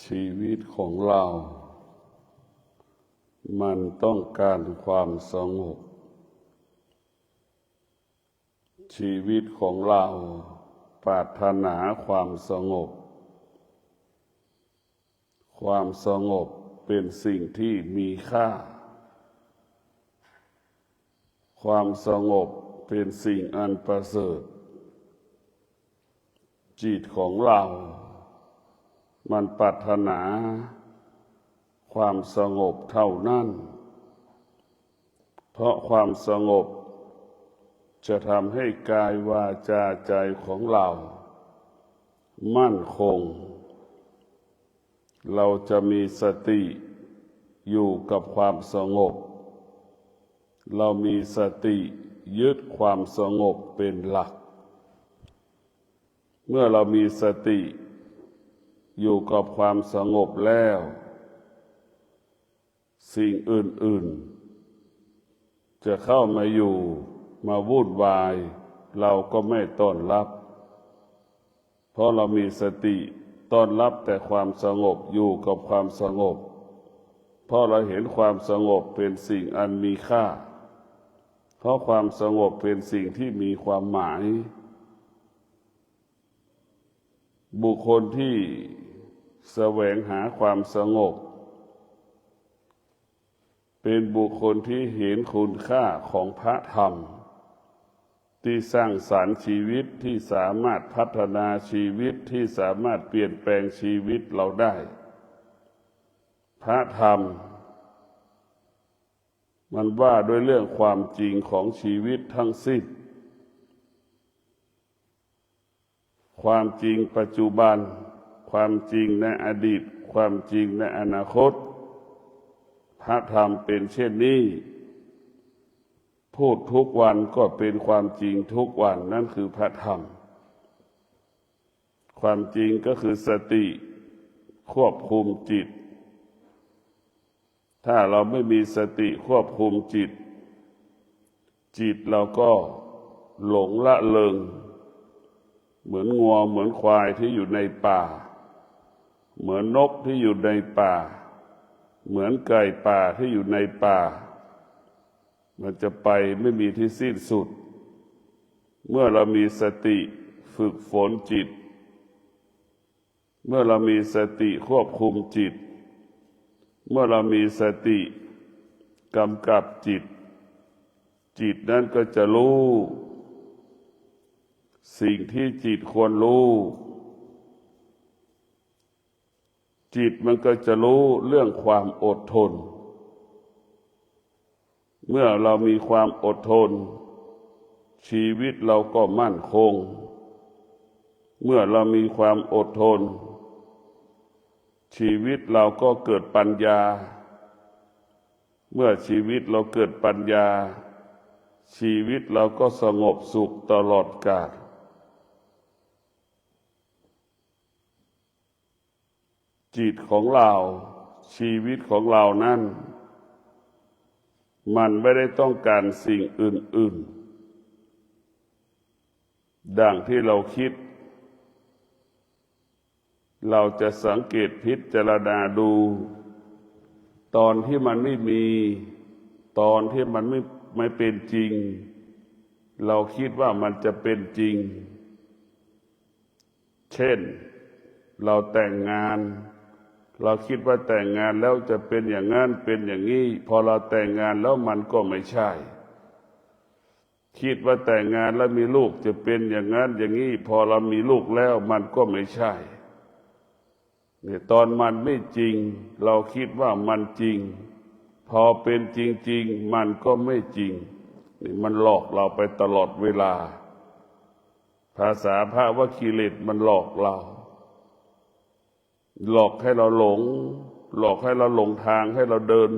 ชีวิตของเรามันต้องการความสงบชีวิตของเราปรารถนาความสงบความสงบเป็นสิ่งที่มีค่าความสงบเป็นสิ่งอันประเสริฐจิตของเรามันปรารถนาความสงบเท่านั้นเพราะความสงบจะทำให้กายวาจาใจของเรามั่นคงเราจะมีสติอยู่กับความสงบเรามีสติยึดความสงบเป็นหลักเมื่อเรามีสติอยู่กับความสงบแล้วสิ่งอื่นๆจะเข้ามาอยู่มาวุ่นวายเราก็ไม่ต้อนรับเพราะเรามีสติต้อนรับแต่ความสงบอยู่กับความสงบเพราะเราเห็นความสงบเป็นสิ่งอันมีค่าเพราะความสงบเป็นสิ่งที่มีความหมายบุคคลที่แสวงหาความสงบเป็นบุคคลที่เห็นคุณค่าของพระธรรมที่สร้างสรรค์ชีวิตที่สามารถพัฒนาชีวิตที่สามารถเปลี่ยนแปลงชีวิตเราได้พระธรรมมันว่าด้วยเรื่องความจริงของชีวิตทั้งสิ้นความจริงปัจจุบันความจริงในอดีตความจริงในอนาคตพระธรรมเป็นเช่นนี้พูดทุกวันก็เป็นความจริงทุกวันนั่นคือพระธรรมความจริงก็คือสติควบคุมจิตถ้าเราไม่มีสติควบคุมจิตจิตเราก็หลงละเลงเหมือนงัวเหมือนควายที่อยู่ในป่าเหมือนนกที่อยู่ในป่าเหมือนไก่ป่าที่อยู่ในป่ามันจะไปไม่มีที่สิ้นสุดเมื่อเรามีสติฝึกฝนจิตเมื่อเรามีสติควบคุมจิตเมื่อเรามีสติกำกับจิตจิตนั้นก็จะรู้สิ่งที่จิตควรรู้จิตมันก็จะรู้เรื่องความอดทนเมื่อเรามีความอดทนชีวิตเราก็มั่นคงเมื่อเรามีความอดทนชีวิตเราก็เกิดปัญญาเมื่อชีวิตเราเกิดปัญญาชีวิตเราก็สงบสุขตลอดกาลจิตของเราชีวิตของเรานั้นมันไม่ได้ต้องการสิ่งอื่นๆดังที่เราคิดเราจะสังเกตพิจารณาดูตอนที่มันไม่มีตอนที่มันไม่เป็นจริงเราคิดว่ามันจะเป็นจริงเช่นเราแต่งงานเราคิดว่าแต่งงานแล้วจะเป็นอย่างนั้นเป็นอย่างนี้พอเราแต่งงานแล้วมันก็ไม่ใช่คิดว่าแต่งงานแล้วมีลูกจะเป็นอย่างนั้นอย่างนี้พอเรามีลูกแล้วมันก็ไม่ใช่เนี่ยตอนมันไม่จริงเราคิดว่ามันจริงพอเป็นจริงๆมันก็ไม่จริงนี่มันหลอกเราไปตลอดเวลาภาษาพระว่ากิเลสมันหลอกเราหลอกให้เราหลงหลอกให้เราหลงทางให้เราเดิน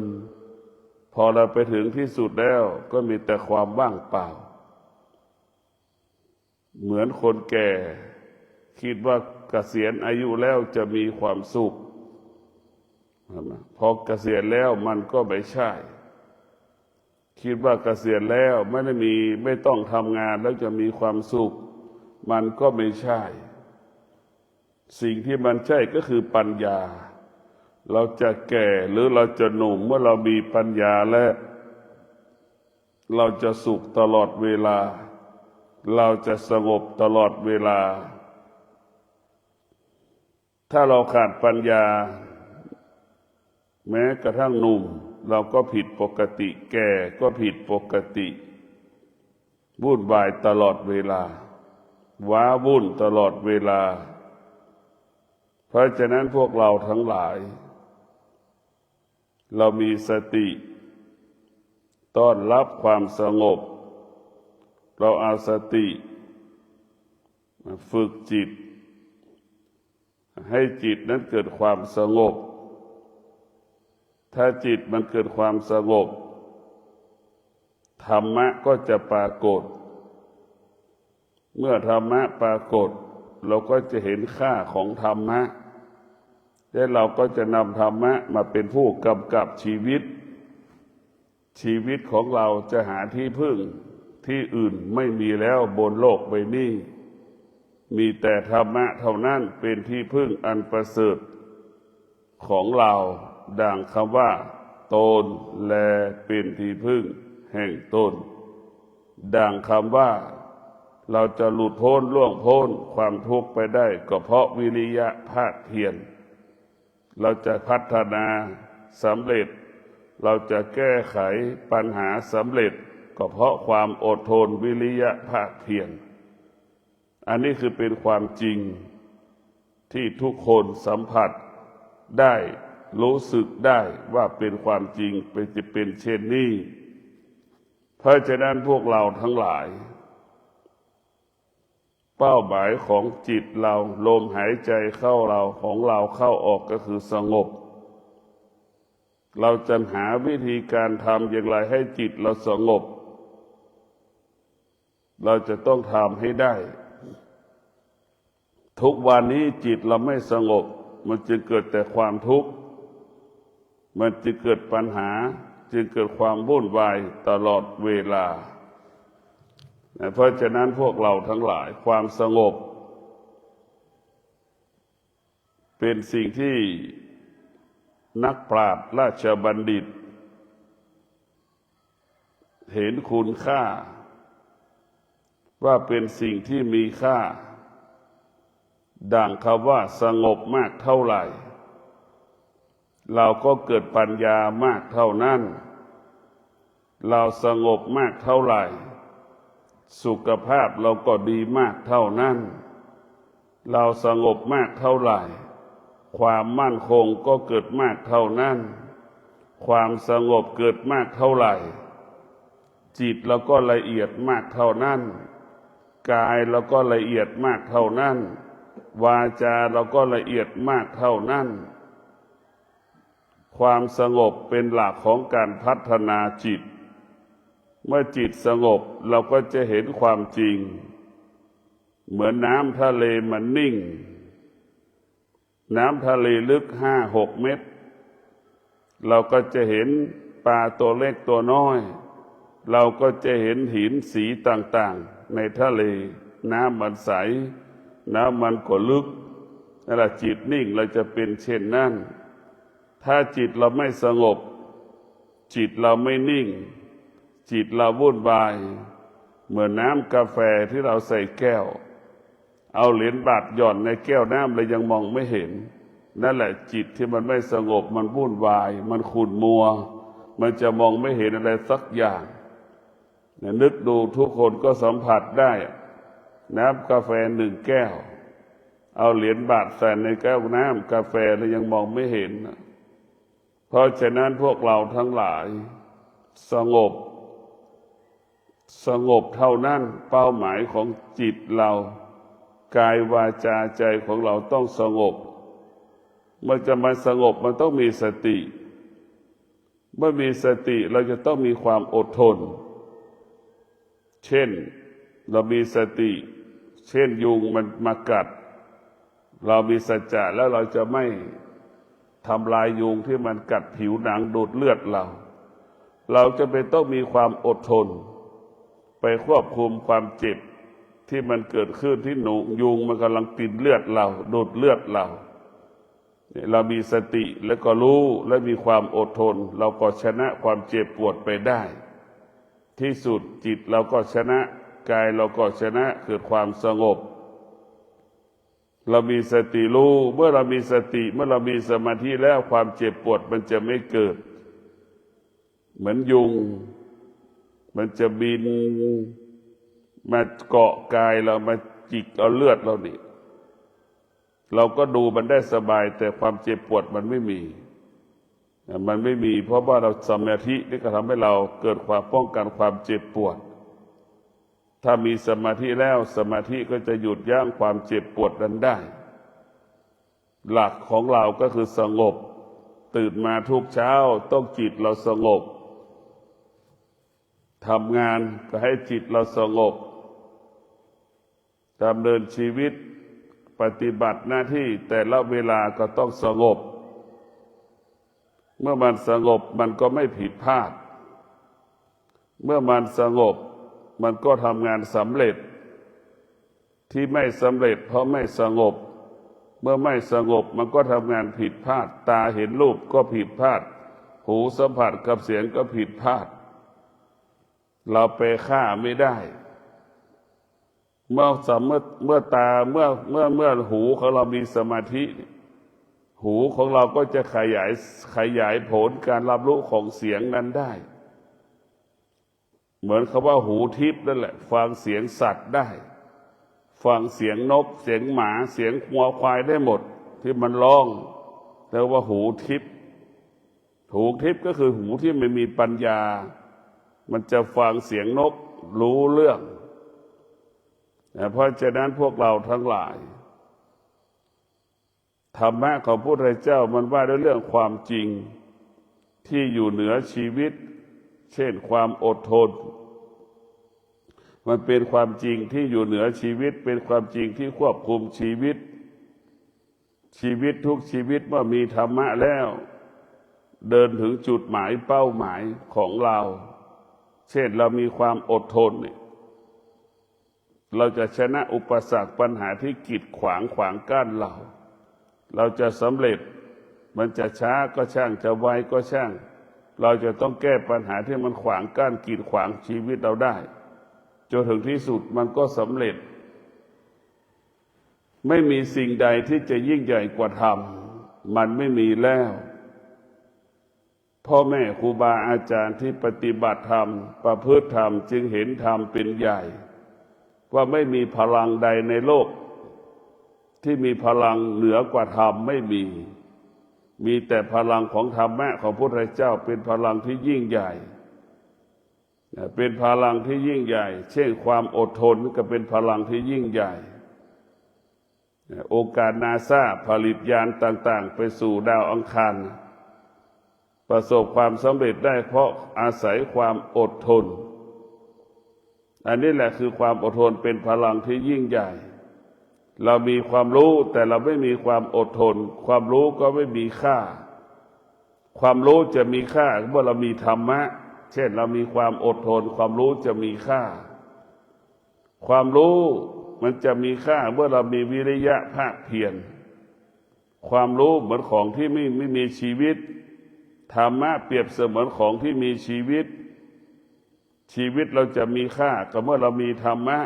พอเราไปถึงที่สุดแล้วก็มีแต่ความว่างเปล่าเหมือนคนแก่คิดว่าเกษียณอายุแล้วจะมีความสุขพอเกษียณแล้วมันก็ไม่ใช่คิดว่าเกษียณแล้วไม่ต้องทำงานแล้วจะมีความสุขมันก็ไม่ใช่สิ่งที่มันใช่ก็คือปัญญา เราจะแก่หรือเราจะหนุ่มเมื่อเรามีปัญญาและเราจะสุขตลอดเวลาเราจะสงบตลอดเวลาถ้าเราขาดปัญญาแม้กระทั่งหนุ่มเราก็ผิดปกติแก่ก็ผิดปกติวุ่นวายตลอดเวลาว้าวุ่นตลอดเวลาเพราะฉะนั้นพวกเราทั้งหลายเรามีสติต้อนรับความสงบเราเอาสติมาฝึกจิตให้จิตนั้นเกิดความสงบถ้าจิตมันเกิดความสงบธรรมะก็จะปรากฏเมื่อธรรมะปรากฏเราก็จะเห็นค่าของธรรมะและเราก็จะนำธรรมะมาเป็นผู้กำกับชีวิตของเราจะหาที่พึ่งที่อื่นไม่มีแล้วบนโลกใบนี้มีแต่ธรรมะเท่านั้นเป็นที่พึ่งอันประเสริฐของเราดังคำว่าตนแลเป็นที่พึ่งแห่งตนดังคำว่าเราจะหลุดพ้นล่วงพ้นความทุกข์ไปได้ก็เพราะวิริยะภาคเพียรเราจะพัฒนาสำเร็จเราจะแก้ไขปัญหาสำเร็จก็เพราะความอดทนวิริยะภาคเพียรอันนี้คือเป็นความจริงที่ทุกคนสัมผัสได้รู้สึกได้ว่าเป็นความจริงเป็นเช่นนี้เพราะฉะนั้นพวกเราทั้งหลายเป้าหมายของจิตเราลมหายใจเข้าเราของเราเข้าออกก็คือสงบเราจะหาวิธีการทำอย่างไรให้จิตเราสงบเราจะต้องทำให้ได้ทุกวันนี้จิตเราไม่สงบมันจึงเกิดแต่ความทุกข์มันจึงเกิดปัญหาจึงเกิดความวุ่นวายตลอดเวลาเพราะฉะนั้นพวกเราทั้งหลายความสงบเป็นสิ่งที่นักปราชญ์ราชบัณฑิตเห็นคุณค่าว่าเป็นสิ่งที่มีค่าดังคำว่าสงบมากเท่าไหร่เราก็เกิดปัญญามากเท่านั้นเราสงบมากเท่าไหร่สุขภาพเราก็ดีมากเท่านั้นเราสงบมากเท่าไหร่ความมั่นคงก็เกิดมากเท่านั้นความสงบเกิดมากเท่าไหร่จิตเราก็ละเอียดมากเท่านั้นกายเราก็ละเอียดมากเท่านั้นวาจาเราก็ละเอียดมากเท่านั้นความสงบเป็นหลักของการพัฒนาจิตเมื่อจิตสงบเราก็จะเห็นความจริงเหมือนน้ำทะเลมันนิ่งน้ำทะเลลึก5-6 เมตรเราก็จะเห็นปลาตัวเล็กตัวน้อยเราก็จะเห็นหินสีต่างๆในทะเลน้ำมันใสน้ำมันก็ลึกนั่นแหละจิตนิ่งเราจะเป็นเช่นนั้นถ้าจิตเราไม่สงบจิตเราไม่นิ่งจิตเราวุ่นวายเหมือนน้ำกาแฟที่เราใส่แก้วเอาเหรียญบาทหย่อนในแก้วน้ำเลยยังมองไม่เห็นนั่นแหละจิตที่มันไม่สงบมันวุ่นวายมันขุ่นมัวมันจะมองไม่เห็นอะไรสักอย่างนึกดูทุกคนก็สัมผัสได้น้ำกาแฟ1 แก้วเอาเหรียญบาทใส่ในแก้วน้ำกาแฟแล้วยังมองไม่เห็นเพราะฉะนั้นพวกเราทั้งหลายสงบเท่านั้นเป้าหมายของจิตเรากายวาจาใจของเราต้องสงบมันจะมาสงบมันต้องมีสติเมื่อมีสติเราจะต้องมีความอดทนเช่นเรามีสติเช่นยุงมันมากัดเรามีสัจจะแล้วเราจะไม่ทำลายยุงที่มันกัดผิวหนังดูดเลือดเราจะเป็นต้องมีความอดทนไปควบคุมความเจ็บที่มันเกิดขึ้นที่ยุงมันกำลังกินเลือดเราดูดเลือดเรา เรามีสติแล้วก็รู้และมีความอดทนเราก็ชนะความเจ็บปวดไปได้ที่สุดจิตเราก็ชนะกายเราก็ชนะเกิดความสงบเรามีสติรู้เมื่อเรามีสติเมื่อเรามีสมาธิแล้วความเจ็บปวดมันจะไม่เกิดเหมือนยุงมันจะบินมาเกาะกายเรามาจิกเอาเลือดเรานี่เราก็ดูมันได้สบายแต่ความเจ็บปวดมันไม่มีเพราะว่าเราสมาธินี่ก็ทำให้เราเกิดความป้องกันความเจ็บปวดถ้ามีสมาธิแล้วสมาธิก็จะหยุดยั้งความเจ็บปวดนั้นได้หลักของเราก็คือสงบตื่นมาทุกเช้าต้องจิตเราสงบทำงานก็ให้จิตเราสงบดำเนินชีวิตปฏิบัติหน้าที่แต่ละเวลาก็ต้องสงบเมื่อมันสงบมันก็ไม่ผิดพลาดเมื่อมันสงบมันก็ทำงานสำเร็จที่ไม่สำเร็จเพราะไม่สงบเมื่อไม่สงบมันก็ทำงานผิดพลาดตาเห็นรูปก็ผิดพลาดหูสัมผัสกับเสียงก็ผิดพลาดเราไปฆ่าไม่ได้เมื่อตาเมื่อหูของเรามีสมาธิหูของเราก็จะขยายผลการรับรู้ของเสียงนั้นได้เหมือนคำว่าหูทิพย์นั่นแหละฟังเสียงสัตว์ได้ฟังเสียงนกเสียงหมาเสียงวัวควายได้หมดที่มันร้องเรียกว่าหูทิพย์หูทิพย์ก็คือหูที่ไม่มีปัญญามันจะฟังเสียงนกรู้เรื่องเพราะฉะนั้นพวกเราทั้งหลายธรรมะของพระพุทธเจ้ามันว่าด้วยเรื่องความจริงที่อยู่เหนือชีวิตเช่นความอดทนมันเป็นความจริงที่อยู่เหนือชีวิตเป็นความจริงที่ควบคุมชีวิตทุกชีวิตเมื่อมีธรรมะแล้วเดินถึงจุดหมายเป้าหมายของเราเช่นเรามีความอดทนเราจะชนะอุปสรรคปัญหาที่กีดขวางกั้นเราจะสำเร็จมันจะช้าก็ช่างจะไวก็ช่างเราจะต้องแก้ปัญหาที่มันขวางกั้นกีดขวางชีวิตเราได้จนถึงที่สุดมันก็สำเร็จไม่มีสิ่งใดที่จะยิ่งใหญ่กว่าธรรมมันไม่มีแล้วพ่อแม่ครูบาอาจารย์ที่ปฏิบัติธรรมประพฤติธรรมจึงเห็นธรรมเป็นใหญ่ว่าไม่มีพลังใดในโลกที่มีพลังเหนือกว่าธรรมไม่มีแต่พลังของธรรมะของพระพุทธเจ้าเป็นพลังที่ยิ่งใหญ่เป็นพลังที่ยิ่งใหญ่เช่นความอดทนก็เป็นพลังที่ยิ่งใหญ่องค์การนาซาผลิตยานต่างๆไปสู่ดาวอังคารประสบความสำเร็จได้เพราะอาศัยความอดทนอันนี้แหละคือความอดทนเป็นพลังที่ยิ่งใหญ่เรามีความรู้แต่เราไม่มีความอดทนความรู้ก็ไม่มีค่าความรู้จะมีค่าเมื่อเรามีธรรมะเช่นเรามีความอดทนความรู้จะมีค่าความรู้มันจะมีค่าเมื่อเรามีวิริยะภาคเพียรความรู้เหมือนของที่ไม่มีชีวิตธรรมะเปรียบเสมือนของที่มีชีวิตเราจะมีค่าก็เมื่อเรามีธรรมะ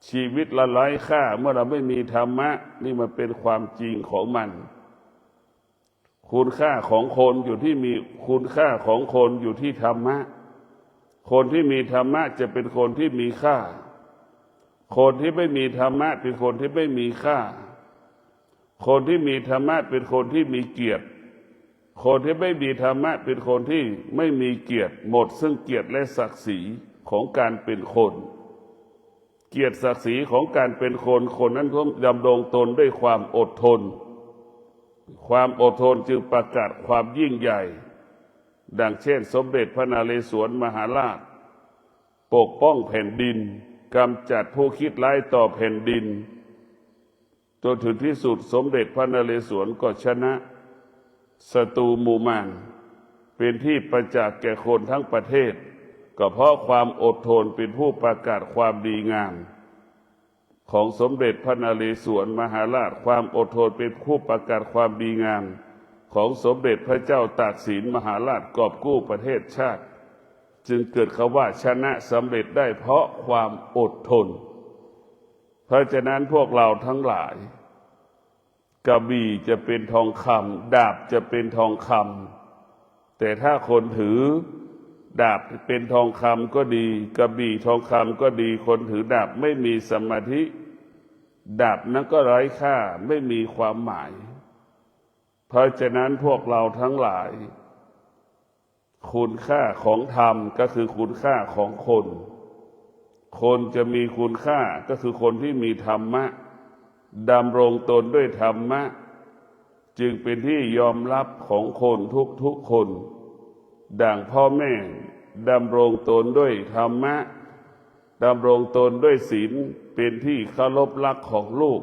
ชีวิตละไร้ค่าเมื่อเราไม่มีธรรมะนี่มันเป็นความจริงของมันคุณค่าของคนอยู่ที่มีคุณค่าของคนอยู่ที่ธรรมะคนที่มีธรรมะจะเป็นคนที่มีค่าคนที่ไม่มีธรรมะเป็นคนที่ไม่มีค่าคนที่มีธรรมะเป็นคนที่มีเกียรติคนที่ไม่มีธรรมะเป็นคนที่ไม่มีเกียรติหมดซึ่งเกียรติและศักดิ์ศรีของการเป็นคนเกียรติศักดิ์ศรีของการเป็นคนนั้นต้องดำรงตนด้วยความอดทนความอดทนจึงประกาศความยิ่งใหญ่ดังเช่นสมเด็จพระนเรศวรมหาราชปกป้องแผ่นดินกำจัดผู้คิดร้ายต่อแผ่นดินจนถึงที่สุดสมเด็จพระนเรศวรก็ชนะศัตรูหมู่มารเป็นที่ประจักษ์แก่คนทั้งประเทศก็เพราะความอดทนเป็นผู้ประกาศความดีงาม ของสมเด็จพระนเรศวรมหาราชความอดทนเป็นผู้ประกาศความดีงามของสมเด็จพระเจ้าตากสินมหาราชกอบกู้ประเทศชาติจึงเกิดคำว่าชนะสำเร็จได้เพราะความอดทนเพราะฉะนั้นพวกเราทั้งหลายกระบี่จะเป็นทองคำดาบจะเป็นทองคำแต่ถ้าคนถือดาบเป็นทองคำก็ดีกระบี่ทองคำก็ดีคนถือดาบไม่มีสมาธิดาบนั้นก็ไร้ค่าไม่มีความหมายเพราะฉะนั้นพวกเราทั้งหลายคุณค่าของธรรมก็คือคุณค่าของคนคนจะมีคุณค่าก็คือคนที่มีธรรมะดำรงตนด้วยธรรมะจึงเป็นที่ยอมรับของคนทุกคนดังพ่อแม่ดำรงตนด้วยธรรมะดำรงตนด้วยศีลเป็นที่เคารพรักของลูก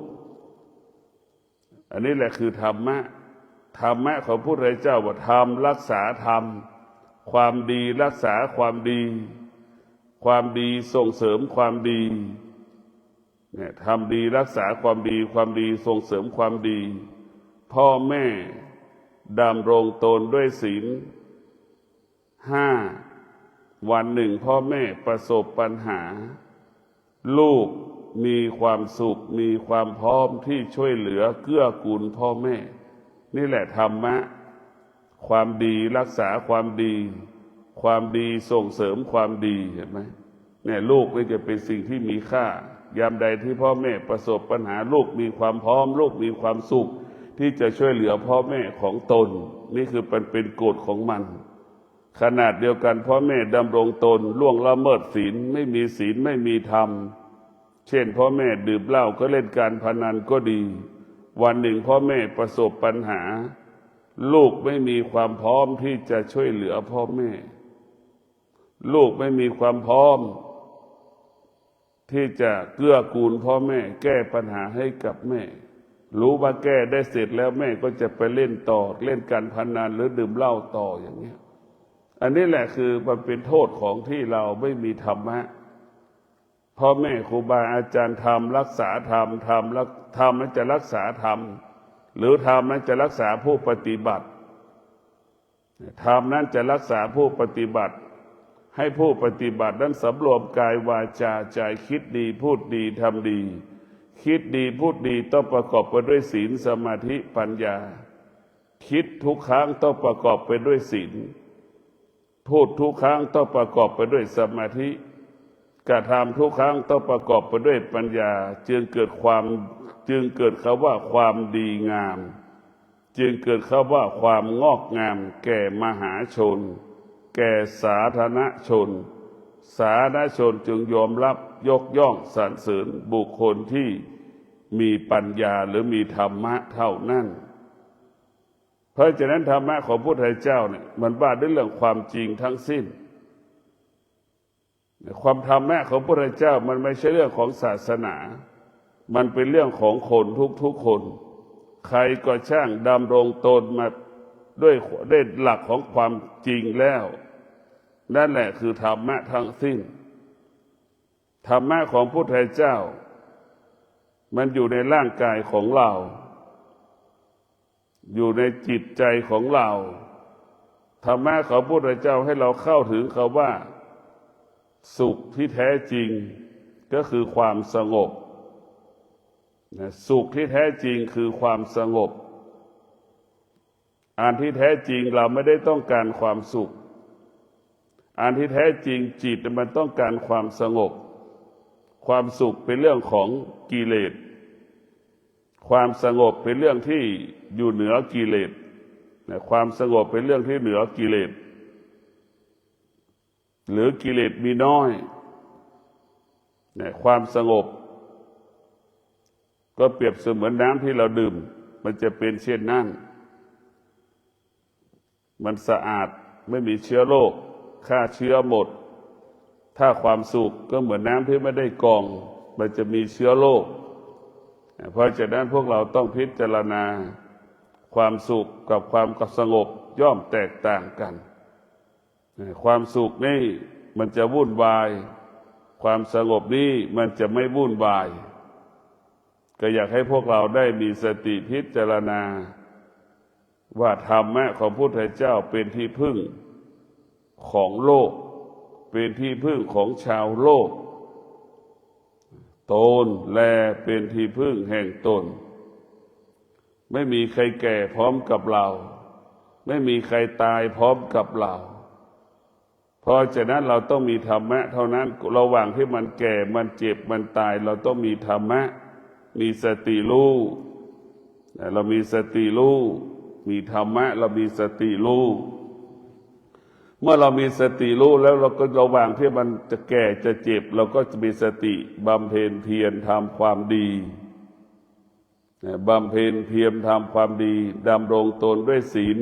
อันนี้แหละคือธรรมะธรรมะของพระพุทธเจ้าว่าธรรมรักษาธรรมความดีรักษาความดีความดีส่งเสริมความดีเนี่ยทำดีรักษาความดีความดีส่งเสริมความดีพ่อแม่ดำรงตนด้วยศีล5วันหนึ่งพ่อแม่ประสบปัญหาลูกมีความสุขมีความพร้อมที่ช่วยเหลือเกื้อกูลพ่อแม่นี่แหละธรรมะความดีรักษาความดีความดีส่งเสริมความดีเห็นไหมเนี่ยลูกนี่จะเป็นสิ่งที่มีค่ายามใดที่พ่อแม่ประสบปัญหาลูกมีความพร้อมลูกมีความสุขที่จะช่วยเหลือพ่อแม่ของตนนี่คือเป็นกฎของมันขนาดเดียวกันพ่อแม่ดำรงตนล่วงละเมิดศีลไม่มีศีลไม่มีธรรมเช่นพ่อแม่ดื่มเหล้าก็เล่นการพนันก็ดีวันหนึ่งพ่อแม่ประสบปัญหาลูกไม่มีความพร้อมที่จะช่วยเหลือพ่อแม่ลูกไม่มีความพร้อมที่จะเกื้อกูลพ่อแม่แก้ปัญหาให้กับแม่รู้ว่าแก้ได้เสร็จแล้วแม่ก็จะไปเล่นต่อเล่นการพนันหรือดื่มเหล้าต่ออย่างนี้อันนี้แหละคือมันเป็นโทษของที่เราไม่มีธรรมะพ่อแม่ครูบาอาจารย์ธรรมรักษาธรรมธรรมนั้นจะรักษาธรรมหรือธรรมนั้นจะรักษาผู้ปฏิบัติธรรมนั้นจะรักษาผู้ปฏิบัติให้ผู้ปฏิบัตินั้นสำรวมกายวาจาใจคิดดีพูดดีทำดีคิดดีพูดดีต้องประกอบไปด้วยศีลสมาธิปัญญาคิดทุกครั้งต้องประกอบไปด้วยศีลพูดทุกครั้งต้องประกอบไปด้วยสมาธิกระทำทุกครั้งต้องประกอบไปด้วยปัญญาจึงเกิดคำว่าความดีงามจึงเกิดคำว่าความงอกงามแก่มหาชนแก่สาธารณชนสาธารณชนจึงยอมรับยกย่องสรรเสริญบุคคลที่มีปัญญาหรือมีธรรมะเท่านั้นเพราะฉะนั้นธรรมะของพระพุทธเจ้าเนี่ยมันว่าด้วยเรื่องความจริงทั้งสิ้นความธรรมะของพระพุทธเจ้ามันไม่ใช่เรื่องของศาสนามันเป็นเรื่องของคนทุกคนใครก็ช่างดำรงตนมาด้วยหลักของความจริงแล้วนั่นแหละคือธรรมะทั้งสิ้นธรรมะของพระพุทธเจ้ามันอยู่ในร่างกายของเราอยู่ในจิตใจของเราธรรมะของพระพุทธเจ้าให้เราเข้าถึงคำว่าสุขที่แท้จริงก็คือความสงบสุขที่แท้จริงคือความสงบอันที่แท้จริงเราไม่ได้ต้องการความสุขอันที่แท้จริงจิตมันต้องการความสงบความสุขเป็นเรื่องของกิเลสความสงบเป็นเรื่องที่อยู่เหนือกิเลสความสงบเป็นเรื่องที่เหนือกิเลสหรือกิเลสมีน้อยความสงบก็เปรียบเสมือนน้ำที่เราดื่มมันจะเป็นเช่นนั้นมันสะอาดไม่มีเชื้อโรคฆ่าเชื้อหมดถ้าความสุขก็เหมือนน้ำที่ไม่ได้กรองมันจะมีเชื้อโรคเพราะฉะนั้นพวกเราต้องพิจารณาความสุขกับความสงบย่อมแตกต่างกันความสุขนี่มันจะวุ่นวายความสงบนี่มันจะไม่วุ่นวาย ก็อยากให้พวกเราได้มีสติพิจารณาว่าธรรมะของพระพุทธเจ้าเป็นที่พึ่งของโลกเป็นที่พึ่งของชาวโลกตนแลเป็นที่พึ่งแห่งตนไม่มีใครแก่พร้อมกับเราไม่มีใครตายพร้อมกับเราเพราะฉะนั้นเราต้องมีธรรมะเท่านั้นระหว่างที่มันแก่มันเจ็บมันตายเราต้องมีธรรมะมีสติรู้เรามีสติรู้มีธรรมะเรามีสติรู้เมื่อเรามีสติรู้แล้วเราก็ระหว่างที่มันจะแก่จะเจ็บเราก็จะมีสติบำเพ็ญเพียรทำความดีบำเพ็ญเพียรทำความดีดำรงตนด้วยศีล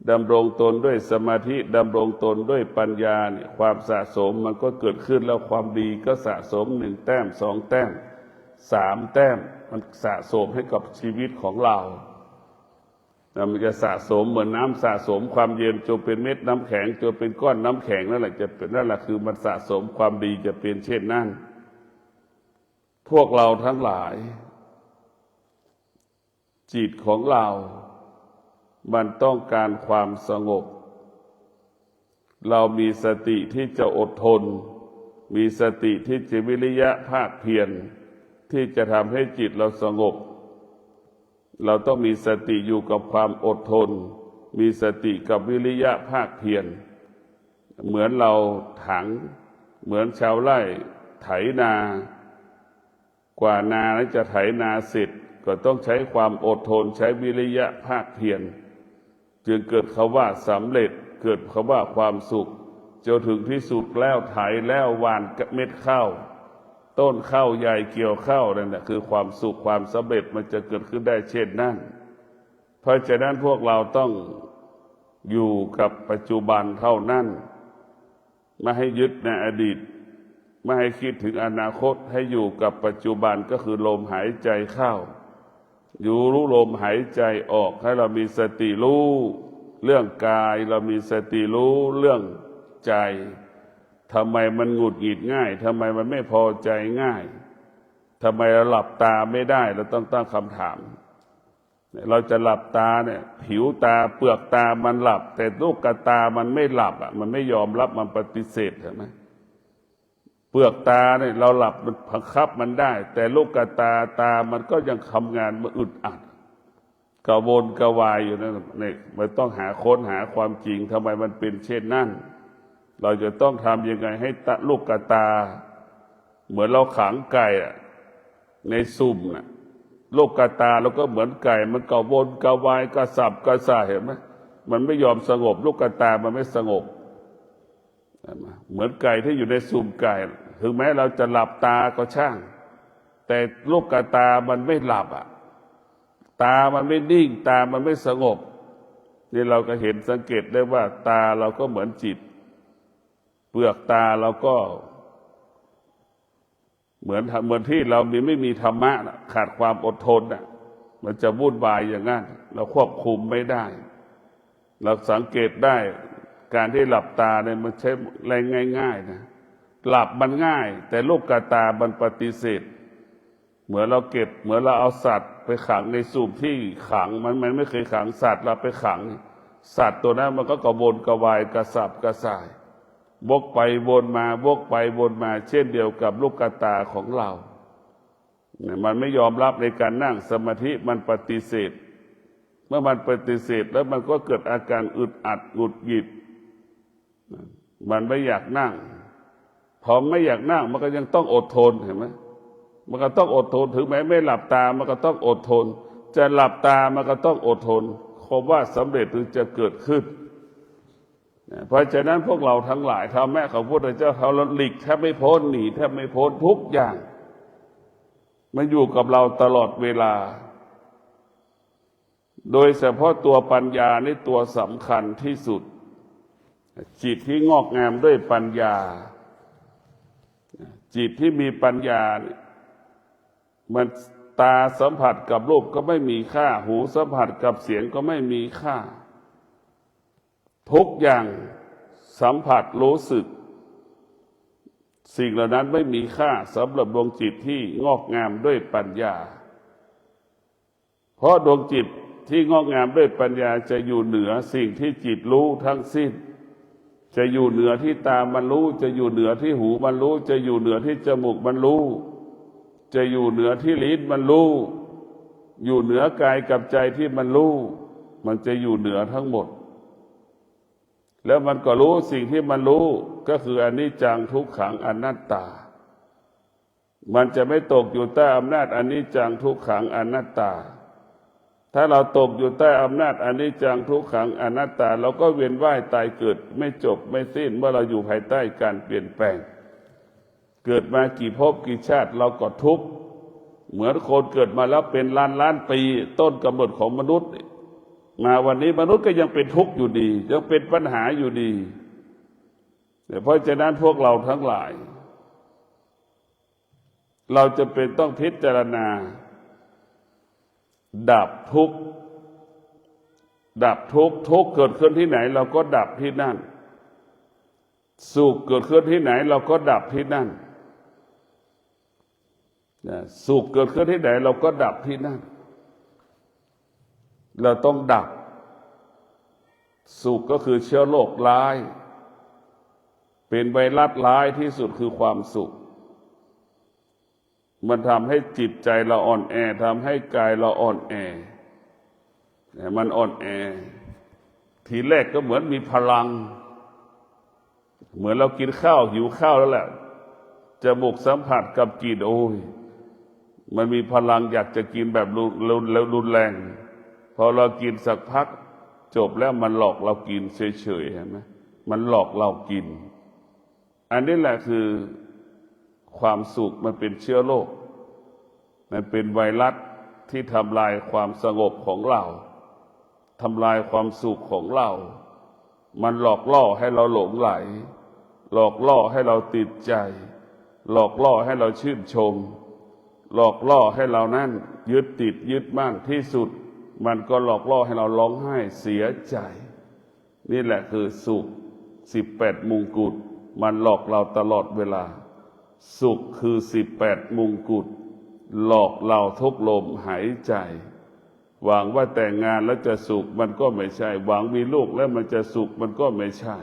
ดำรงตนด้วยสมาธิดำรงตนด้วยปัญญาเนี่ยความสะสมมันก็เกิดขึ้นแล้วความดีก็สะสม1 แต้ม2 แต้ม3 แต้มมันสะสมให้กับชีวิตของเรามันจะสะสมเหมือนน้ำสะสมความเย็นจนเป็นเม็ดน้ำแข็งจนเป็นก้อนน้ำแข็งนั่นแหละจะเป็นนั่นแหละคือมันสะสมความดีจะเป็นเช่นนั้นพวกเราทั้งหลายจิตของเรามันต้องการความสงบเรามีสติที่จะอดทนมีสติที่จะวิริยะภาคเพียรที่จะทำให้จิตเราสงบเราต้องมีสติอยู่กับความอดทนมีสติกับวิริยะภาคเพียรเหมือนเราถังเหมือนชาวไร่ไถนากว่านาจะไถนาเสร็จก็ต้องใช้ความอดทนใช้วิริยะภาคเพียรจึงเกิดคำว่าสำเร็จเกิดคำว่าความสุขจนถึงที่สุดแล้วไถแล้วหว่านเม็ดข้าวต้นข้าวใหญ่เกี่ยวข้าวนั่นแหละคือความสุขความสำเร็จมันจะเกิดขึ้นได้เช่นนั้นเพราะฉะนั้นพวกเราต้องอยู่กับปัจจุบันเท่านั้นไม่ให้ยึดในอดีตไม่ให้คิดถึงอนาคตให้อยู่กับปัจจุบันก็คือลมหายใจเข้าอยู่รู้ลมหายใจออกให้เรามีสติรู้เรื่องกายเรามีสติรู้เรื่องใจทำไมมันหงุดหงิดง่ายทำไมมันไม่พอใจง่ายทำไมเราหลับตาไม่ได้เราต้องตั้งคำถามเราจะหลับตาเนี่ยผิวตาเปลือกตามันหลับแต่ลูกตามันไม่หลับมันไม่ยอมรับมันปฏิเสธใช่ไหมเปลือกตาเนี่ยเราหลับมันบังคับมันได้แต่ลูกตามันก็ยังทำงานมันอึดอัดกระวนกระวายอยู่นั่นเนี่ยมันต้องหาค้นหาความจริงทำไมมันเป็นเช่นนั้นเราจะต้องทำยังไงให้ลูกตาเหมือนเราขังไก่ในสุ่มน่ะลูกตาเราก็เหมือนไก่มันกระวนกระวายกระสับกระส่ายเห็นไหมมันไม่ยอมสงบลูกตามันไม่สงบเหมือนไก่ที่อยู่ในสุ่มไก่ถึงแม้เราจะหลับตาก็ช่างแต่ลูกตามันไม่หลับตามันไม่นิ่งตามันไม่สงบนี่เราก็เห็นสังเกตได้ว่าตาเราก็เหมือนจิตเปลือกตาเราก็เหมือนที่เราไม่มีธรรมะขาดความอดทนมันจะวุ่นวายอย่างนั้นเราควบคุมไม่ได้เราสังเกตได้การที่หลับตาเนี่ยมันใช้แรงง่ายๆนะหลับมันง่ายแต่ลูกตามันปฏิเสธเหมือนเราเอาสัตว์ไปขังในสุ่มที่ขังมันไม่เคยขังสัตว์เราไปขังสัตว์ตัวนั้นมันก็กระวนกระวายกระสับกระส่ายวกไปวนมาวกไปวนมาเช่นเดียวกับลูกตาของเรามันไม่ยอมรับในการนั่งสมาธิมันปฏิเสธเมื่อมันปฏิเสธแล้วมันก็เกิดอาการอึดอัดหงุดหงิดมันไม่อยากนั่งพอไม่อยากนั่งมันก็ยังต้องอดทนเห็นไหมมันก็ต้องอดทนถึงแม้ไม่หลับตามันก็ต้องอดทนจะหลับตามันก็ต้องอดทนคำว่าสำเร็จถึงจะเกิดขึ้นเพราะฉะนั้นพวกเราทั้งหลายธรรมะของพระพุทธเจ้าเราหลีกแทบไม่พ้นหนีแทบไม่พ้นทุกอย่างมันอยู่กับเราตลอดเวลาโดยเฉพาะตัวปัญญานี่ตัวสำคัญที่สุดจิตที่งอกงามด้วยปัญญาจิตที่มีปัญญามันตาสัมผัสกับรูปก็ไม่มีค่าหูสัมผัสกับเสียงก็ไม่มีค่าทุกอย่างสัมผัสรู้สึก สิ่งเหล่านั้นไม่มีค่าสำหรับดวงจิตที่งอกงามด้วยปัญญาเพราะดวงจิตที่งอกงามด้วยปัญญาจะอยู่เหนือสิ่งที่จิตรู้ทั้งสิ้นจะอยู่เหนือที่ตามันรู้จะอยู่เหนือที่หูมันรู้จะอยู่เหนือที่จมูกมันรู้จะอยู่เหนือที่ลิ้นมันรู้อยู่เหนือกายกับใจที่มันรู้มันจะอยู่เหนือทั้งหมดแล้วมันก็รู้สิ่งที่มันรู้ก็คืออนิจจังทุกขังอนัตตามันจะไม่ตกอยู่ใต้อำนาจอนิจจังทุกขังอนัตตาถ้าเราตกอยู่ใต้อำนาจอนิจจังทุกขังอนัตตาเราก็เวียนว่ายตายเกิดไม่จบไม่สิ้นเมื่อเราอยู่ภายใต้การเปลี่ยนแปลงเกิดมากี่ภพกี่ชาติเราก็ทุกข์เหมือนคนเกิดมาแล้วเป็นล้านล้านปีต้นกำเนิดของมนุษย์มาวันนี้มนุษย์ก็ยังเป็นทุกข์อยู่ดียังเป็นปัญหาอยู่ดีเพราะฉะนั้นพวกเราทั้งหลายเราจะเป็นต้องพิจารณาดับทุกข์ดับทุกข์ทุกข์เกิดขึ้นที่ไหนเราก็ดับที่นั่นสุขเกิดขึ้นที่ไหนเราก็ดับที่นั่นสุขเกิดขึ้นที่ไหนเราก็ดับที่นั่นเราต้องดับสุขก็คือเชื้อโรคร้ายเป็นไวรัสร้ายที่สุดคือความสุขมันทำให้จิตใจเราอ่อนแอทำให้กายเราอ่อนแอมันอ่อนแอทีแรกก็เหมือนมีพลังเหมือนเรากินข้าวหิวข้าวแล้วแหละจมูกสัมผัสกับกลิ่นโอ้ยมันมีพลังอยากจะกินแบบรุนแรงพอเรากินสักพักจบแล้วมันหลอกเรากินเฉยๆเห็นไหมมันหลอกเรากินอันนี้แหละคือความสุขมันเป็นเชื้อโรคมันเป็นไวรัสที่ทำลายความสงบของเราทำลายความสุขของเรามันหลอกล่อให้เราหลงไหลหลอกล่อให้เราติดใจหลอกล่อให้เราชื่นชมหลอกล่อให้เรานั่นยึดติดยึดมั่นที่สุดมันก็หลอกล่อให้เราร้องไห้เสียใจนี่แหละคือสุข18มงกุฎมันหลอกเราตลอดเวลาสุขคือ18มงกุฎหลอกเราทุกลมหายใจหวังว่าแต่งงานแล้วจะสุขมันก็ไม่ใช่หวังมีลูกแล้วมันจะสุขมันก็ไม่ใช่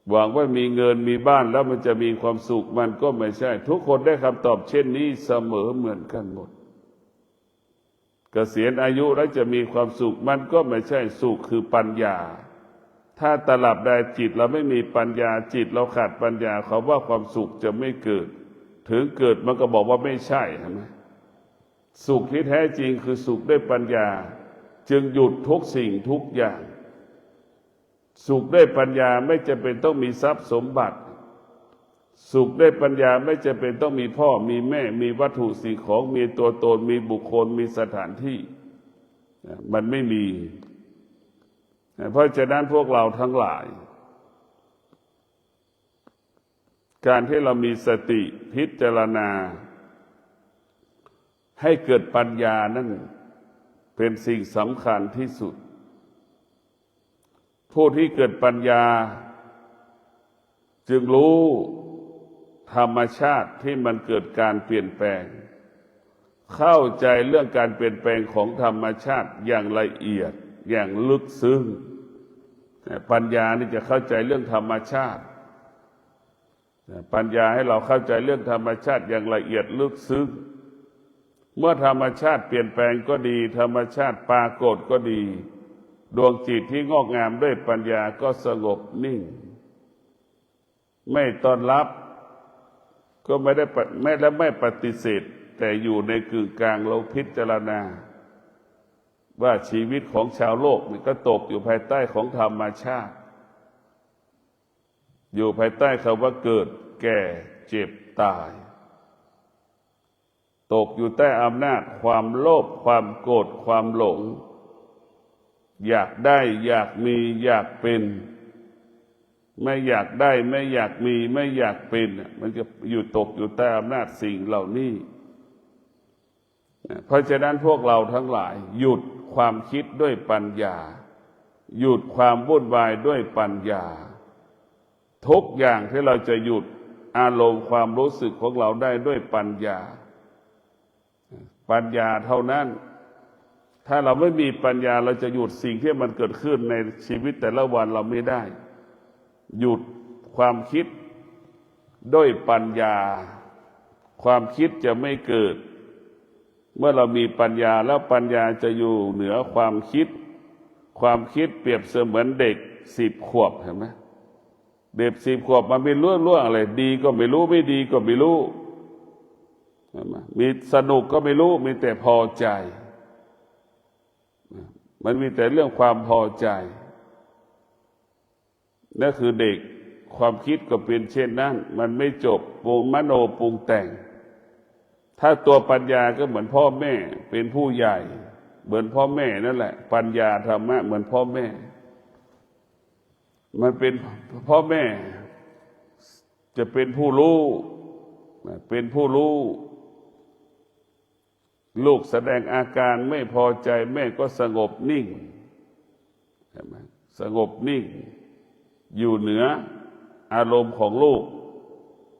หวังว่ามีเงินมีบ้านแล้วมันจะมีความสุขมันก็ไม่ใช่ทุกคนได้คำตอบเช่นนี้เสมอเหมือนกันหมดเกษียณอายุแล้วจะมีความสุขมันก็ไม่ใช่สุขคือปัญญาถ้าตลับใดจิตเราไม่มีปัญญาจิตเราขาดปัญญาเขาว่าความสุขจะไม่เกิดถึงเกิดมันก็บอกว่าไม่ใช่เห็นไหมสุขที่แท้จริงคือสุขด้วยปัญญาจึงหยุดทุกสิ่งทุกอย่างสุขด้วยปัญญาไม่จำเป็นต้องมีทรัพย์สมบัติสุขด้วยปัญญาไม่จำเป็นต้องมีพ่อมีแม่มีวัตถุสิ่งของมีตัวตนมีบุคคลมีสถานที่มันไม่มีเพราะฉะนั้นพวกเราทั้งหลายการที่เรามีสติพิจารณาให้เกิดปัญญานั่นเป็นสิ่งสำคัญที่สุดผู้ที่เกิดปัญญาจึงรู้ธรรมชาติที่มันเกิดการเปลี่ยนแปลงเข้าใจเรื่องการเปลี่ยนแปลงของธรรมชาติอย่างละเอียดอย่างลึกซึ้งปัญญานี่จะเข้าใจเรื่องธรรมชาติปัญญาให้เราเข้าใจเรื่องธรรมชาติอย่างละเอียดลึกซึ้งเมื่อธรรมชาติเปลี่ยนแปลงก็ดีธรรมชาติปรากฏก็ดีดวงจิตที่งอกงามด้วยปัญญาก็สงบนิ่งไม่ต้อนรับก็ไม่ปฏิเสธแต่อยู่ในกึ่งกลางเราพิจารณาว่าชีวิตของชาวโลกมันก็ตกอยู่ภายใต้ของธรรมชาติอยู่ภายใต้คำว่าเกิดแก่เจ็บตายตกอยู่ใต้อำนาจความโลภความโกรธความหลงอยากได้อยากมีอยากเป็นไม่อยากได้ไม่อยากมีไม่อยากเป็นมันจะอยู่ตกอยู่ใต้อำนาจสิ่งเหล่านี้เพราะฉะนั้นพวกเราทั้งหลายหยุดความคิดด้วยปัญญาหยุดความวุ่นวายด้วยปัญญาทุกอย่างที่เราจะหยุด อารมณ์ความรู้สึกของเราได้ด้วยปัญญาปัญญาเท่านั้นถ้าเราไม่มีปัญญาเราจะหยุดสิ่งที่มันเกิดขึ้นในชีวิตแต่ละวันเราไม่ได้หยุดความคิดด้วยปัญญาความคิดจะไม่เกิดเมื่อเรามีปัญญาแล้วปัญญาจะอยู่เหนือความคิดความคิดเปรียบเสมือนเด็ก10 ขวบเห็นไหมเด็ก10 ขวบมันไม่รู้อะไรดีก็ไม่รู้ไม่ดีก็ไม่รู้เห็นไหมมีสนุกก็ไม่รู้มีแต่พอใจมันมีแต่เรื่องความพอใจนั่นคือเด็กความคิดก็เป็นเช่นนั้นมันไม่จบมโนปรุงแต่งถ้าตัวปัญญาก็เหมือนพ่อแม่เป็นผู้ใหญ่เหมือนพ่อแม่นั่นแหละปัญญาธรรมะเหมือนพ่อแม่มันเป็นพ่อแม่จะเป็นผู้รู้เป็นผู้รู้ลูกแสดงอาการไม่พอใจแม่ก็สงบนิ่งเห็นไหมสงบนิ่งอยู่เหนืออารมณ์ของลูก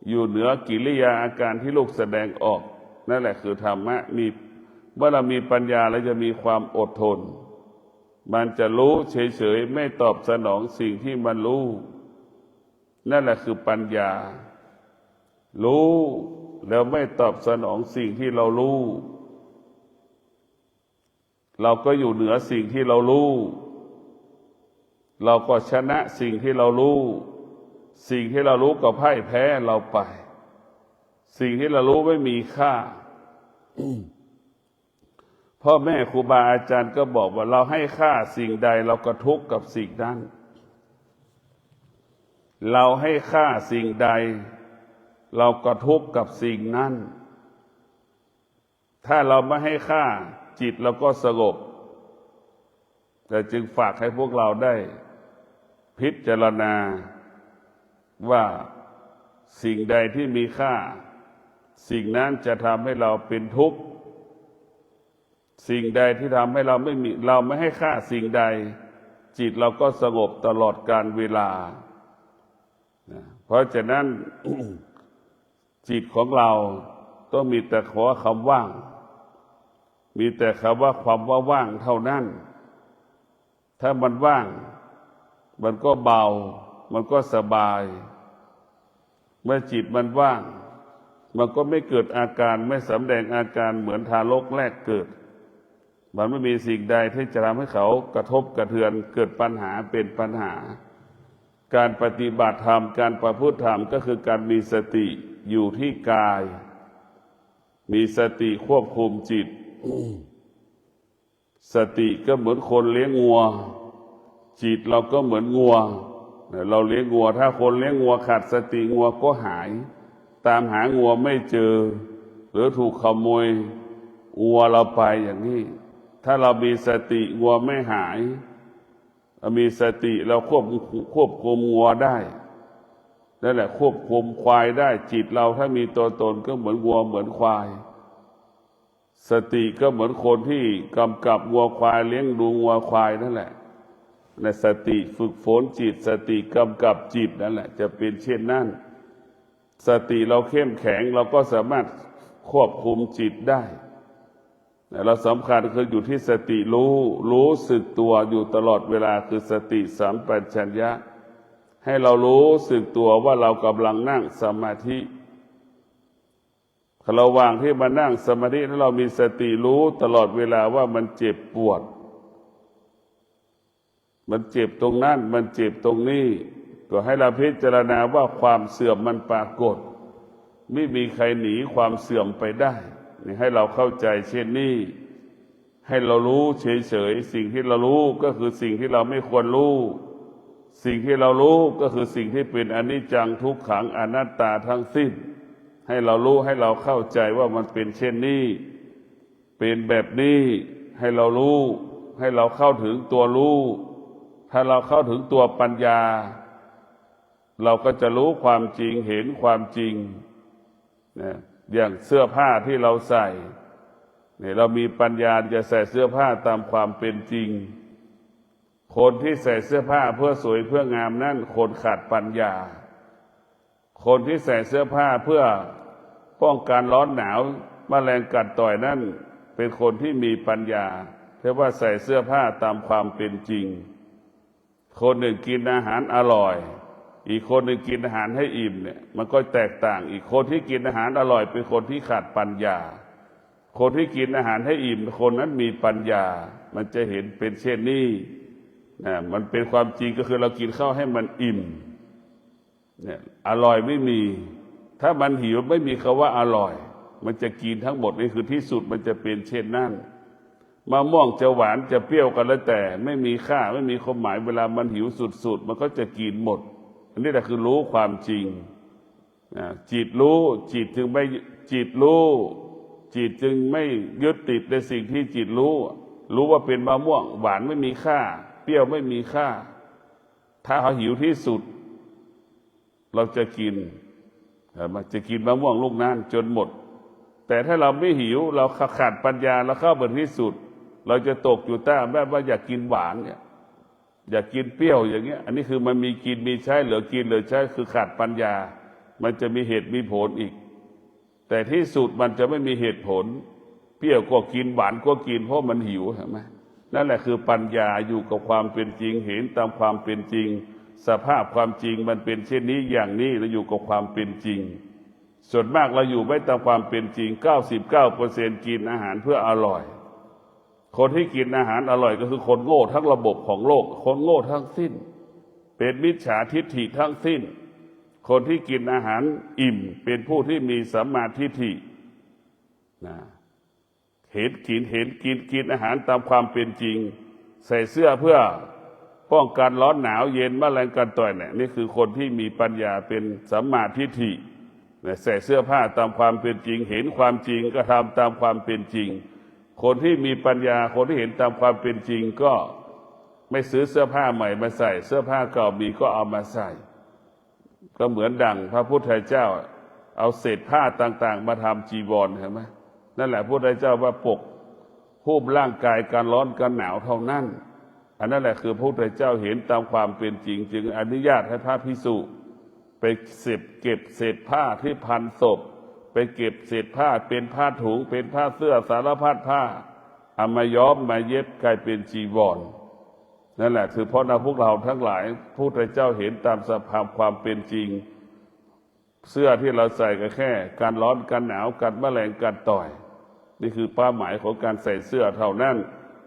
อยู่เหนือกิริยาอาการที่ลูกแสดงออกนั่นแหละคือธรรมะเมื่อเรามีปัญญาเราจะมีความอดทนมันจะรู้เฉยๆไม่ตอบสนองสิ่งที่มันรู้นั่นแหละคือปัญญารู้แล้วไม่ตอบสนองสิ่งที่เรารู้เราก็อยู่เหนือสิ่งที่เรารู้เราก็ชนะสิ่งที่เรารู้สิ่งที่เรารู้ก็พ่ายแพ้เราไปสิ่งที่เรารู้ไม่มีค่า พ่อแม่ครูบาอาจารย์ก็บอกว่าเราให้ค่าสิ่งใดเราก็ทุกข์กับสิ่งนั้นเราให้ค่าสิ่งใดเราก็ทุกข์กับสิ่งนั้นถ้าเราไม่ให้ค่าจิตเราก็สงบแต่จึงฝากให้พวกเราได้พิจารณาว่าสิ่งใดที่มีค่าสิ่งนั้นจะทำให้เราเป็นทุกข์สิ่งใดที่ทำให้เราไม่ให้ค่าสิ่งใดจิตเราก็สงบตลอดกาลเวลาเพราะฉะนั้น จิตของเราต้องมีแต่ขอคำว่างมีแต่คำว่าความว่าว่างเท่านั้นถ้ามันว่างมันก็เบามันก็สบายเมื่อจิตมันว่างมันก็ไม่เกิดอาการไม่สำแดงอาการเหมือนทารกแรกเกิดมันไม่มีสิ่งใดที่จะทำให้เขากระทบกระเทือนเกิดปัญหาเป็นปัญหาการปฏิบัติธรรมการประพฤติธรรมก็คือการมีสติอยู่ที่กายมีสติควบคุมจิตสติก็เหมือนคนเลี้ยงวัวจิตเราก็เหมือนงัวเราเลี้ยงงัวถ้าคนเลี้ยงงัวขาดสติงัวก็หายตามหางัวไม่เจอหรือถูกขโมยงัวเราไปอย่างนี้ถ้าเรามีสติงัวไม่หายมีสติเราควบคุมงัวได้นั่นแหละควบคุมควายได้จิตเราถ้ามีตัวตนก็เหมือนวัวเหมือนควายสติก็เหมือนคนที่กำกับวัวควายเลี้ยงดูวัวควายนั่นแหละในสติฝึกฝนจิตสติกำกับจิตนั่นแหละจะเป็นเช่นนั้นสติเราเข้มแข็งเราก็สามารถควบคุมจิตได้เราสำคัญคืออยู่ที่สติรู้สึกตัวอยู่ตลอดเวลาคือสติสัมปชัญญะให้เรารู้สึกตัวว่าเรากำลังนั่งสมาธิระหว่างที่มานั่งสมาธิแล้วเรามีสติรู้ตลอดเวลาว่ามันเจ็บปวดมันเจ็บตรงนั้นมันเจ็บตรงนี้ก็ให้เราพิจารณาว่าความเสื่อมมันปรากฏไม่มีใครหนีความเสื่อมไปได้นี่ให้เราเข้าใจเช่นนี้ให้เรารู้เฉยๆสิ่งที่เรารู้ก็คือสิ่งที่เราไม่ควรรู้สิ่งที่เรารู้ก็คือสิ่งที่เป็นอนิจจังทุกขังอนัตตาทั้งสิ้นให้เรารู้ให้เราเข้าใจว่ามันเป็นเช่นนี้เป็นแบบนี้ให้เรารู้ให้เราเข้าถึงตัวรู้ถ้าเราเข้าถึงตัวปัญญาเราก็จะรู้ความจริงเห็นความจริงนะอย่างเสื้อผ้าที่เราใส่เนี่ยเรามีปัญญาจะใส่เสื้อผ้าตามความเป็นจริงคนที่ใส่เสื้อผ้าเพื่อสวยเพื่องามนั่นคนขาดปัญญา คนที่ใส่เสื้อผ้าเพื่อป้องกันร้อนหนาวแมลงกัดต่อยนั่นเป็นคนที่มีปัญญาเพราะว่าใส่เสื้อผ้าตามความเป็นจริงคนหนึ่งกินอาหารอร่อยอีกคนหนึ่งกินอาหารให้อิ่มเนี่ยมันก็แตกต่างอีกคนที่กินอาหารอร่อยเป็นคนที่ขาดปัญญาคนที่กินอาหารให้อิ่มคนนั้นมีปัญญามันจะเห็นเป็นเช่นนี้มันเป็นความจริงก็คือเรากินข้าวให้มันอิ่มเนี่ยอร่อยไม่มีถ้ามันหิวไม่มีคำว่าอร่อยมันจะกินทั้งหมดนี่คือที่สุดมันจะเป็นเช่นนั้นมะม่วงจะหวานจะเปรี้ยวกันแล้วแต่ไม่มีค่าไม่มีความหมายเวลามันหิวสุดๆมันก็จะกินหมดอันนี้แหละคือรู้ความจริงจิตรู้จิตจึงไม่จิตรู้จิตจึงไม่ยึดติดในสิ่งที่จิตรู้ว่าเป็นมะม่วงหวานไม่มีค่าเปรี้ยวไม่มีค่าถ้าเขาหิวที่สุดเราจะกินมันจะกินมะม่วงลูกนั้นจนหมดแต่ถ้าเราไม่หิวเราขาดปัญญาเราเข้าบนที่สุดเราจะตกอยู่ใต้แบบว่าอยากกินหวานเนี่ยอยากกินเปรี้ยวอย่างเงี้ยอันนี้คือมันมีกินมีใช้เหลือกินเหลือใช้คือขาดปัญญามันจะมีเหตุมีผลอีกแต่ที่สุดมันจะไม่มีเหตุผลเปรี้ยวก็กินหวานก็กินเพราะมันหิวเห็นไหมนั่นแหละคือปัญญาอยู่กับความเป็นจริงเห็นตามความเป็นจริงสภาพความจริงมันเป็นเช่นนี้อย่างนี้เราอยู่กับความเป็นจริงส่วนมากเราอยู่ไม่ตามความเป็นจริง 99% กินอาหารเพื่ออร่อยคนที่กินอาหารอร่อยก็คือคนโง่ทั้งระบบของโลกคนโง่ทั้งสิ้นเป็นมิจฉาทิฏฐิทั้งสิ้นคนที่กินอาหารอิ่มเป็นผู้ที่มีสัมมาทิฏฐิเห็นกินอาหารตามความเป็นจริงใส่เสื้อเพื่อป้องกันร้อนหนาวเย็นแมลงกัดต่อยเนี่ยนี่คือคนที่มีปัญญาเป็นสัมมาทิฏฐิใส่เสื้อผ้าตามความเป็นจริงเห็นความจริงก็ทำตามความเป็นจริงคนที่มีปัญญาคนที่เห็นตามความเป็นจริงก็ไม่ซื้อเสื้อผ้าใหม่มาใส่เสื้อผ้าเก่ามีก็เอามาใส่ก็เหมือนดังพระพุทธเจ้าเอาเศษผ้าต่างๆมาทำจีวรเห็นไหมนั่นแหละพระพุทธเจ้าว่าปกหุ้มร่างกายการร้อนการหนาวเท่านั้นอันนั้นแหละคือพระพุทธเจ้าเห็นตามความเป็นจริงจึงอนุญาตให้พระภิกษุไปเก็บเศษผ้าที่พันศพไปเก็บเศษผ้าเป็นผ้าถุงเป็นผ้าเสื้อสารพัดผ้าเอามาย้อมมาเย็บกลายเป็นจีวรนั่นแหละคือเพราะพวกเราทั้งหลายพระพุทธเจ้าเห็นตามสภาพความเป็นจริงเสื้อที่เราใส่ก็แค่การร้อนการหนาวกันแมลงกัดต่อยนี่คือเป้าหมายของการใส่เสื้อเท่านั้น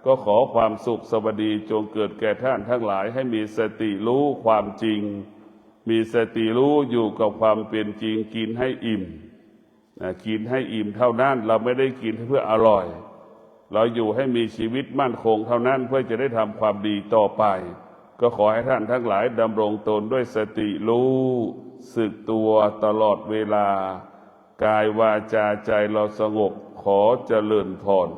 ก็ขอความสุขสวัสดีจงเกิดแก่ท่านทั้งหลายให้มีสติรู้ความจริงมีสติรู้อยู่กับความเป็นจริงกินให้อิ่มกินให้อิ่มเท่านั้นเราไม่ได้กินเพื่ออร่อยเราอยู่ให้มีชีวิตมั่นคงเท่านั้นเพื่อจะได้ทำความดีต่อไปก็ขอให้ท่านทั้งหลายดำรงตนด้วยสติรู้สึกตัวตลอดเวลากายวาจาใจเราสงบขอเจริญพร